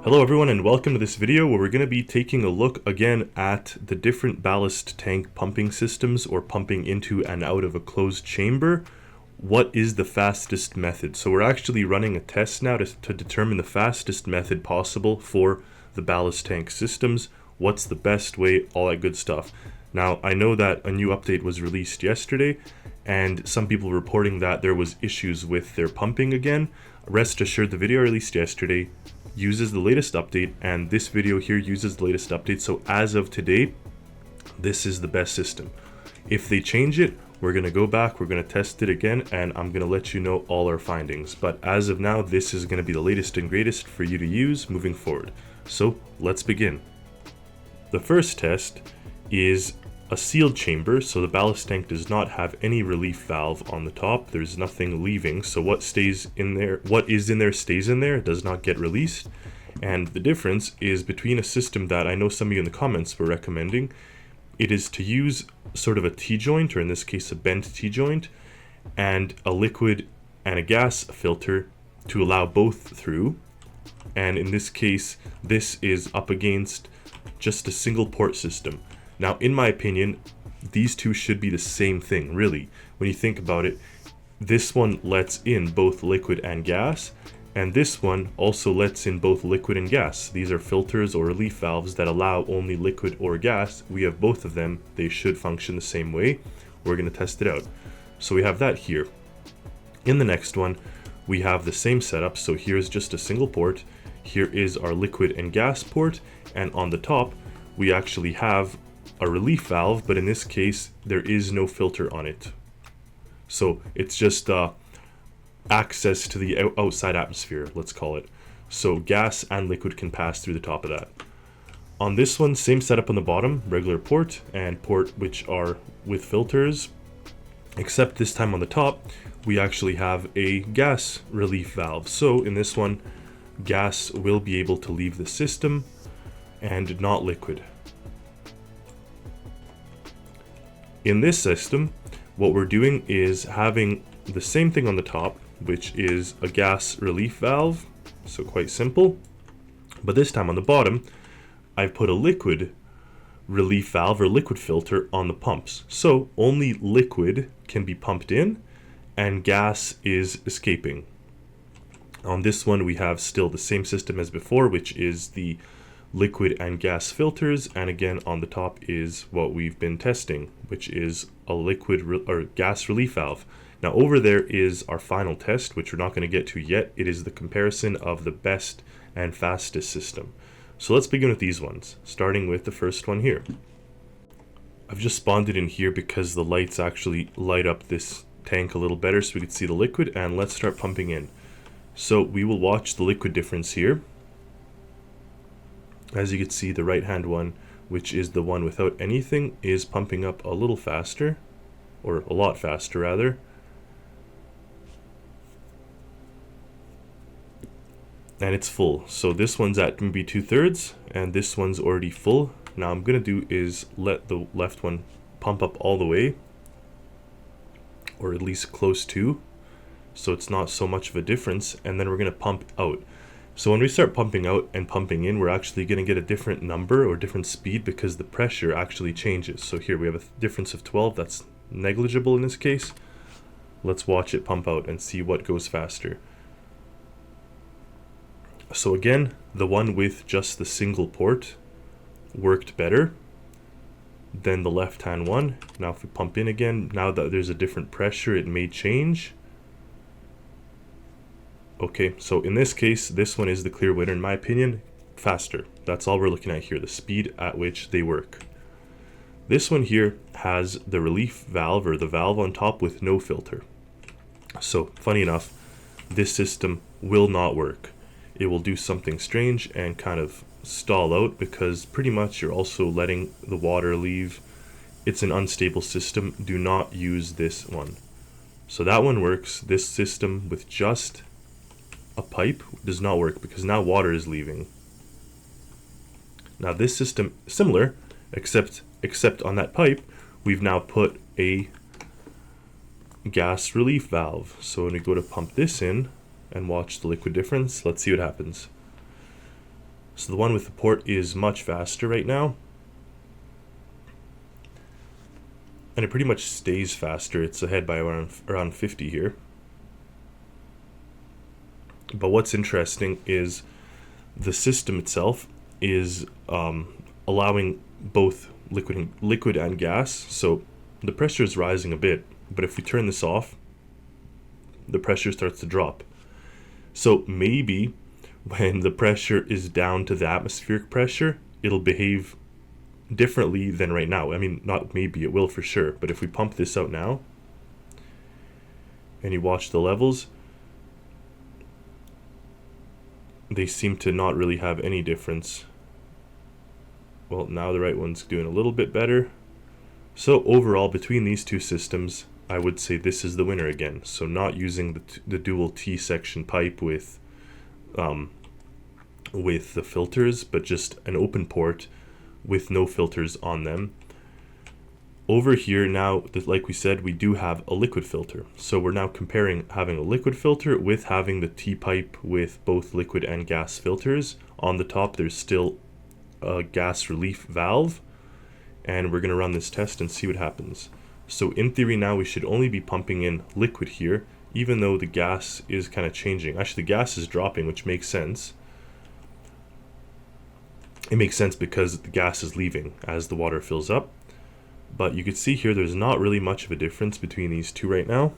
Hello everyone and welcome to this video where we're going to be taking a look again at the different ballast tank pumping systems or pumping into and out of a closed chamber. What is the fastest method? So we're actually running a test now to determine the fastest method possible for the ballast tank systems. What's the best way, all that good stuff. Now I know that a new update was released yesterday and some people reporting that there was issues with their pumping again. Rest assured, the video released yesterday uses the latest update, and this video here uses the latest update. So as of today, this is the best system. If they change it, we're going to go back, we're going to test it again, and I'm going to let you know all our findings. But as of now, this is going to be the latest and greatest for you to use moving forward. So let's begin. The first test is a sealed chamber, so the ballast tank does not have any relief valve on the top. There's nothing leaving, so what stays in there, what is in there stays in there. It does not get released. And the difference is between a system that I know some of you in the comments were recommending. It is to use sort of a T-joint, or in this case a bent T-joint, and a liquid and a gas filter to allow both through. And in this case, this is up against just a single port system. Now, in my opinion, these two should be the same thing, really. When you think about it, this one lets in both liquid and gas, and this one also lets in both liquid and gas. These are filters or relief valves that allow only liquid or gas. We have both of them. They should function the same way. We're going to test it out. So we have that here. In the next one, we have the same setup. So here's just a single port. Here is our liquid and gas port, and on the top, we actually have a relief valve, but in this case there is no filter on it, so it's just access to the outside atmosphere, let's call it. So gas and liquid can pass through the top of that. On this one, same setup on the bottom, regular port and port which are with filters, except this time on the top we actually have a gas relief valve. So in this one, gas will be able to leave the system and not liquid. In this system, what we're doing is having the same thing on the top, which is a gas relief valve, so quite simple. But this time on the bottom, I've put a liquid relief valve or liquid filter on the pumps. So only liquid can be pumped in and gas is escaping. On this one, we have still the same system as before, which is the liquid and gas filters, and again on the top is what we've been testing, which is a liquid or gas relief valve. Now over there is our final test, which we're not going to get to yet. It is the comparison of the best and fastest system. So let's begin with these ones, starting with the first one here. I've just spawned it in here because the lights actually light up this tank a little better so we can see the liquid, and let's start pumping in. So we will watch the liquid difference here. As you can see, the right hand one, which is the one without anything, is pumping up a little faster, or a lot faster rather. And it's full. So this one's at maybe 2/3 and this one's already full. Now I'm gonna do is let the left one pump up all the way, or at least close to, so it's not so much of a difference, and then we're gonna pump out. So when we start pumping out and pumping in, we're actually going to get a different number or different speed because the pressure actually changes. So here we have a difference of 12. That's negligible in this case. Let's watch it pump out and see what goes faster. So again, the one with just the single port worked better than the left-hand one. Now if we pump in again, now that there's a different pressure, it may change. Okay, so in this case, this one is the clear winner in my opinion. Faster. That's all we're looking at here, the speed at which they work. This one here has the relief valve, or the valve on top with no filter. So funny enough, this system will not work. It will do something strange and kind of stall out because pretty much you're also letting the water leave. It's an unstable system. Do not use this one. So that one works. This system with just a pipe does not work because now water is leaving. Now this system similar, except on that pipe we've now put a gas relief valve. So when we go to pump this in and watch the liquid difference, let's see what happens. So the one with the port is much faster right now. And it pretty much stays faster. It's ahead by around 50 here. But what's interesting is the system itself is allowing both liquid and gas. So the pressure is rising a bit, but if we turn this off, the pressure starts to drop. So maybe when the pressure is down to the atmospheric pressure, it'll behave differently than right now. I mean, not maybe, it will for sure. But if we pump this out now, and you watch the levels, they seem to not really have any difference. Well, now the right one's doing a little bit better. So overall, between these two systems, I would say this is the winner again. So not using the dual T-section pipe with the filters, but just an open port with no filters on them. Over here now, like we said, we do have a liquid filter. So we're now comparing having a liquid filter with having the T-pipe with both liquid and gas filters. On the top, there's still a gas relief valve. And we're going to run this test and see what happens. So in theory now, we should only be pumping in liquid here, even though the gas is kind of changing. Actually, the gas is dropping, which makes sense. It makes sense because the gas is leaving as the water fills up. But you can see here there's not really much of a difference between these two right now.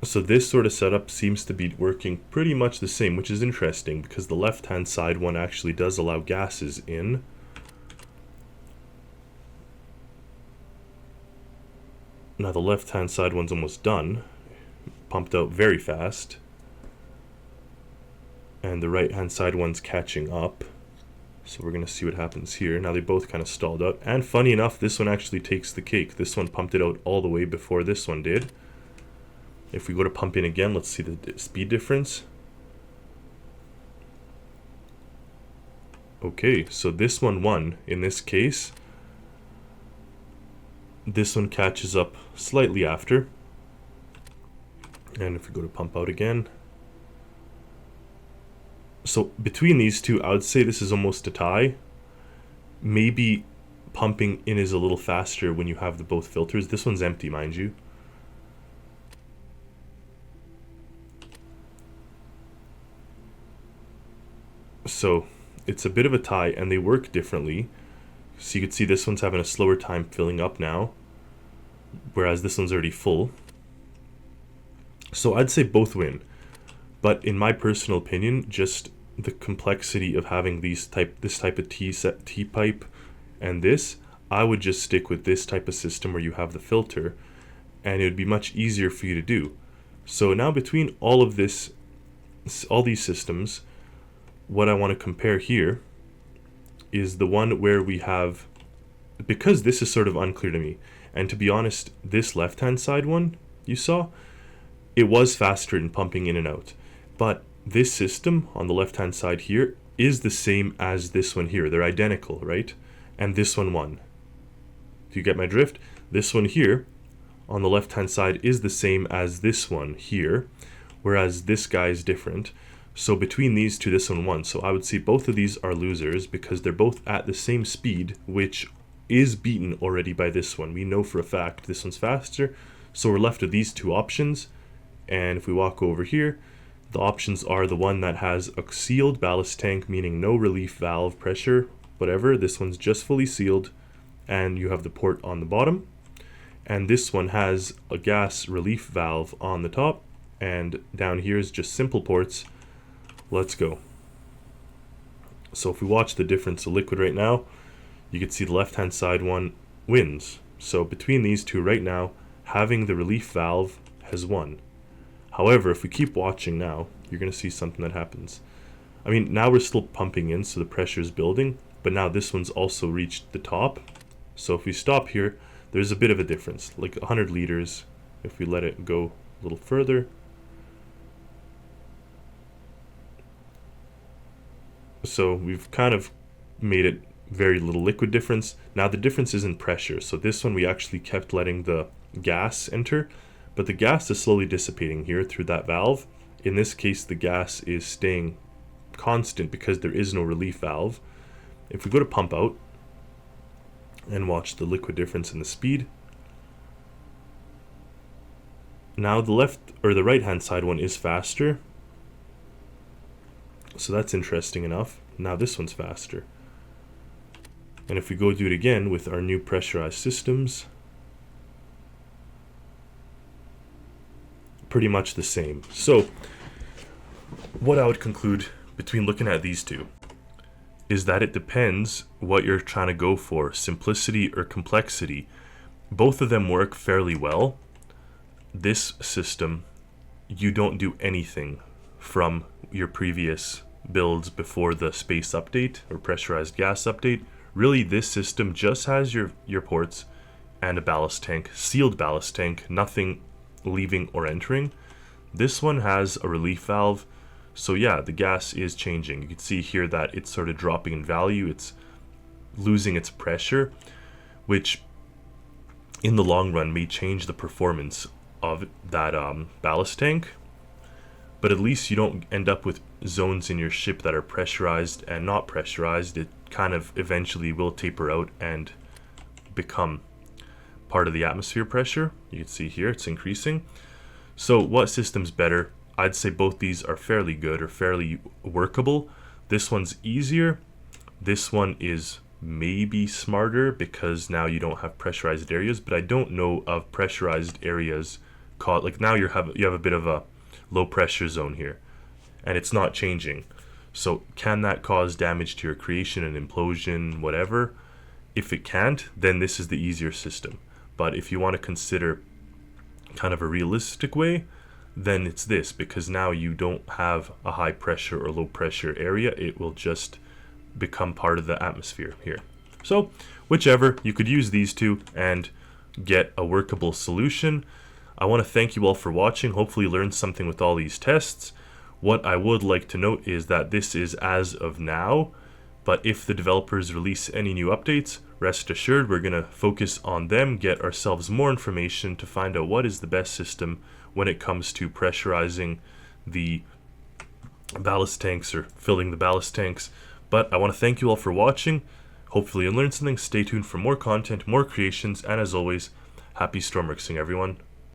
So this sort of setup seems to be working pretty much the same, which is interesting because the left-hand side one actually does allow gases in. Now the left-hand side one's almost done, pumped out very fast. And the right-hand side one's catching up. So we're going to see what happens here. Now they both kind of stalled out. And funny enough, this one actually takes the cake. This one pumped it out all the way before this one did. If we go to pump in again, let's see the speed difference. Okay, so this one won in this case. This one catches up slightly after. And if we go to pump out again. So between these two, I would say this is almost a tie. Maybe pumping in is a little faster when you have the both filters. This one's empty, mind you. So it's a bit of a tie, and they work differently. So you can see this one's having a slower time filling up now, whereas this one's already full. So I'd say both win. But in my personal opinion, just the complexity of having this type of T-pipe and this, I would just stick with this type of system where you have the filter, and it would be much easier for you to do. So now between all these systems, what I want to compare here is the one where we have, because this is sort of unclear to me, and to be honest, this left-hand side one you saw, it was faster in pumping in and out. But this system on the left-hand side here is the same as this one here. They're identical, right? And this one won. Do you get my drift? This one here on the left-hand side is the same as this one here, whereas this guy is different. So between these two, this one won. So I would say both of these are losers because they're both at the same speed, which is beaten already by this one. We know for a fact this one's faster. So we're left with these two options. And if we walk over here, the options are the one that has a sealed ballast tank, meaning no relief valve pressure, whatever. This one's just fully sealed, and you have the port on the bottom. And this one has a gas relief valve on the top, and down here is just simple ports. Let's go. So if we watch the difference of liquid right now, you can see the left-hand side one wins. So between these two right now, having the relief valve has won. However, if we keep watching now, you're going to see something that happens. I mean, now we're still pumping in, so the pressure is building, but now this one's also reached the top. So if we stop here, there's a bit of a difference, like 100 liters. If we let it go a little further. So we've kind of made it very little liquid difference. Now the difference is in pressure. So this one we actually kept letting the gas enter, but the gas is slowly dissipating here through that valve. In this case, the gas is staying constant because there is no relief valve. If we go to pump out and watch the liquid difference in the speed, now the left or the right hand side one is faster, so that's interesting enough. Now this one's faster. And if we go do it again with our new pressurized systems, pretty much the same. So what I would conclude between looking at these two is that it depends what you're trying to go for, simplicity or complexity. Both of them work fairly well. This system, you don't do anything from your previous builds before the space update or pressurized gas update. Really, this system just has your ports and a ballast tank, sealed ballast tank, nothing leaving or entering. This one has a relief valve, so yeah, the gas is changing. You can see here that it's sort of dropping in value, it's losing its pressure, which in the long run may change the performance of that ballast tank, but at least you don't end up with zones in your ship that are pressurized and not pressurized. It kind of eventually will taper out and become part of the atmosphere pressure. You can see here it's increasing. So what system's better? I'd say both these are fairly good or fairly workable. This one's easier. This one is maybe smarter because now you don't have pressurized areas, but I don't know of pressurized areas caught. Like now you have a bit of a low pressure zone here and it's not changing. So can that cause damage to your creation, an implosion, whatever? If it can't, then this is the easier system. But if you want to consider kind of a realistic way, then it's this, because now you don't have a high pressure or low pressure area. It will just become part of the atmosphere here. So whichever, you could use these two and get a workable solution. I want to thank you all for watching. Hopefully you learned something with all these tests. What I would like to note is that this is as of now, but if the developers release any new updates, rest assured we're going to focus on them, get ourselves more information to find out what is the best system when it comes to pressurizing the ballast tanks or filling the ballast tanks. But I want to thank you all for watching. Hopefully you learned something. Stay tuned for more content, more creations, and as always, happy Stormworksing, everyone.